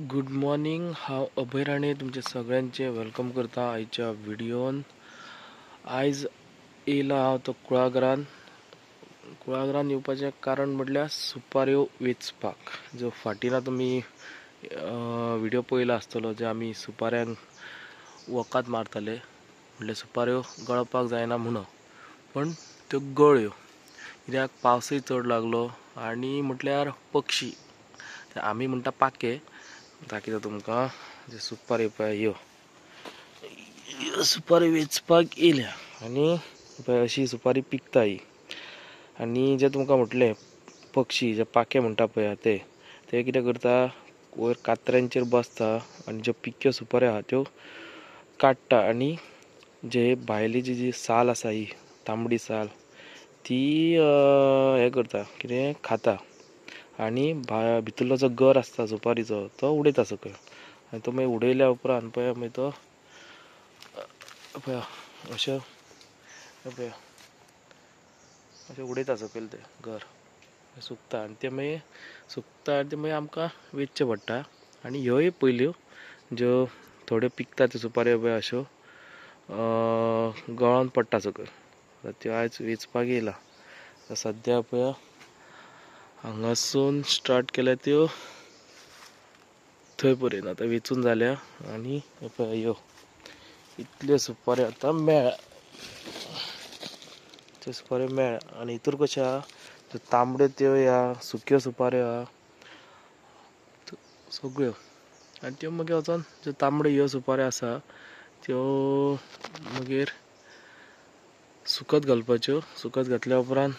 Good morning. हांव अभय राणे तुमचे सगळ्यांचे वेलकम करता आयच्या व्हिडिओन. आयज येयला हांव तो कुळागरान येवपाचें कारण म्हटल्यार सुपाऱ्यो वेचपाक. जो फाटीना तुमी व्हिडिओ पळयला आसतलो, जे आमी सुपाऱ्यांक वकात मारताले, म्हटल्यार सुपाऱ्यो गळपाक जायना म्हणून, पण त्यो गळ्यो कित्याक पावसूय चड लागलो आनी म्हटल्यार पक्षी ते आमी म्हणटा पाके दाखयता तुमकां. जे सुपारी पळय ह्यो सुपारी वेचपाक येयल्या आनी पळय अशी सुपारी पिकता ही. आनी जे तुमकां म्हटलें पक्षी जे पाके म्हणटा पळय ते कितें करता, वयर कात्र्यांचेर बसता आनी ज्यो पिक्यो सुपाऱ्यो आहा त्यो काडटा आनी जे भायली जी साल आसा ही तांबडी साल ती हे करता, कितें खाता आनी भितरलो जो गर आसता सुपारीचो तो उडयता सकयल. आनी तो मागीर उडयल्या उपरांत पळय मागीर तो पळय अशें उडयता सकयल ते गर सुकता आनी ते मागीर आमकां वेचचे पडटा. आनी ह्योय पयल्यो ज्यो थोड्यो पिकता त्यो सुपाऱ्यो पळय अश्यो गळोन पडटा सकयल, त्यो आयज वेचपाक येयला. सद्या पळय हांगासून स्टार्ट केल्या त्यो थंय पर्यंत आतां वेचून जाल्या. आनी पळय ह्यो इतल्यो सुपाऱ्यो आतां मेळ्ळ्या, त्यो सुपाऱ्यो मेळ्ळ्या. आनी हितूर कशें आहा, त्यो तांबड्यो त्यो ह्या सुक्यो सुपाऱ्यो आहा सगळ्यो. आनी त्यो मागीर वचोन ज्यो तांबड्यो ह्यो सुपाऱ्यो आसा त्यो मागीर सुकत घालपाच्यो. सुकत घातल्या उपरांत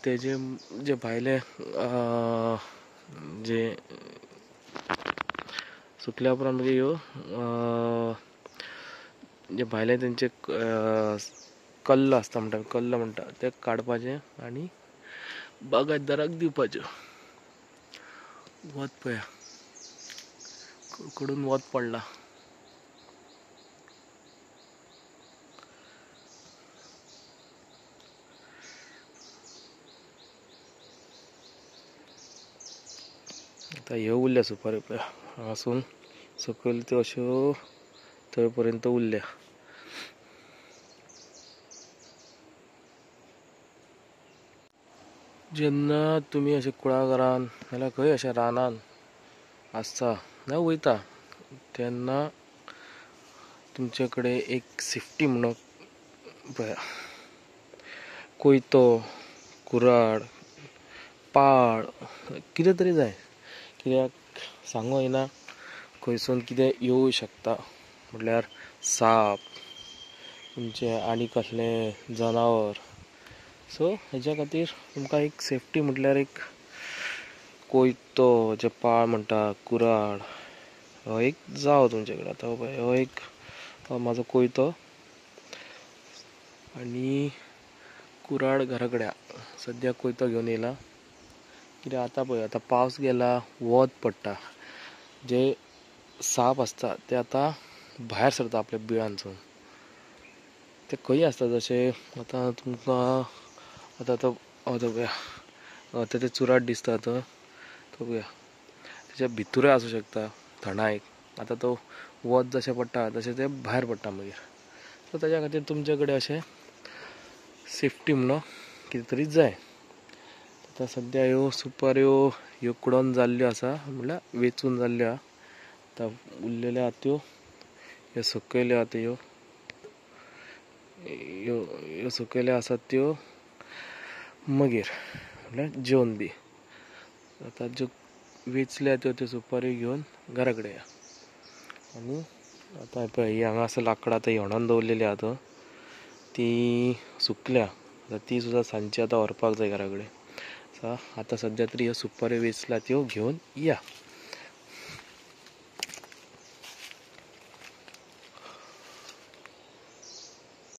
तेजे जे भायले जे सुकल्या उपरांत मागीर ह्यो जे भायले तेंचे कल्ल आसता म्हणटा ते काडपाचे आनी बागायतदाराक दिवपाच्यो. वत पळया कडकडून वत पडला. आतां ह्यो उरल्या सुपाऱ्यो पळय हांगासून सकयल त्यो अश्यो थंय पर्यंत उरल्या. जेन्ना तुमी अशे कुळागरान नाल्यार खंय अशें रानान आसता ना वयता, तेन्ना तुमचे कडेन एक सेफ्टी म्हणून पळया कोयतो, कुराड, पाळ कितें तरी जाय. कित्याक सांगूं येना खंयसून कितें येवूं शकता, म्हटल्यार साप तुमचे आनी कसलें जनावर. सो हेच्या खातीर तुमकां एक सेफ्टी म्हटल्यार एक कोयतो, जे पाळ म्हणटा, कुराड, हो एक जावो तुमचे कडेन. आतां पळय हो एक म्हाजो कोयतो आनी कुराड घरा कडेन आहा. सद्या कोयतो घेवन येयला कित्याक आतां पळय आतां पावस गेला, वत पडटा, जे साप आसता ते आतां भायर सरता आपल्या बिळांसून. ते खंय आसता जशे आतां तुमकां पळया ते चुराट दिसता तो पळया तेच्या भितरूय आसूं शकता थंडायक. आतां तो वत जशें पडटा तशें ते भायर पडटा मागीर. सो तेच्या खातीर तुमचे कडेन अशें सेफ्टी म्हणून कितें तरी जाय. आतां सद्या ह्यो सुपाऱ्यो ह्यो कुडोन जाल्ल्यो आसा, म्हटल्यार वेचून जाल्ल्यो आहा. आतां उरलेल्यो आहा त्यो ह्यो सकयल्यो आहा त्यो ह्यो सकयल्यो आसात त्यो मागीर म्हटल्यार जेवन बी. आतां ज्यो वेचल्या त्यो सुपाऱ्यो घेवन घरा कडेन या. आनी आतां पळय ही हांगा आसा लांकडां आतां व्होणोन दवरलेली आहा ती सुकल्या. ती सुद्दां सांजची आतां व्हरपाक जाय घरा कडेन. आतां सद्या तरी ह्यो सुपाऱ्यो वेचल्या त्यो घेवन या.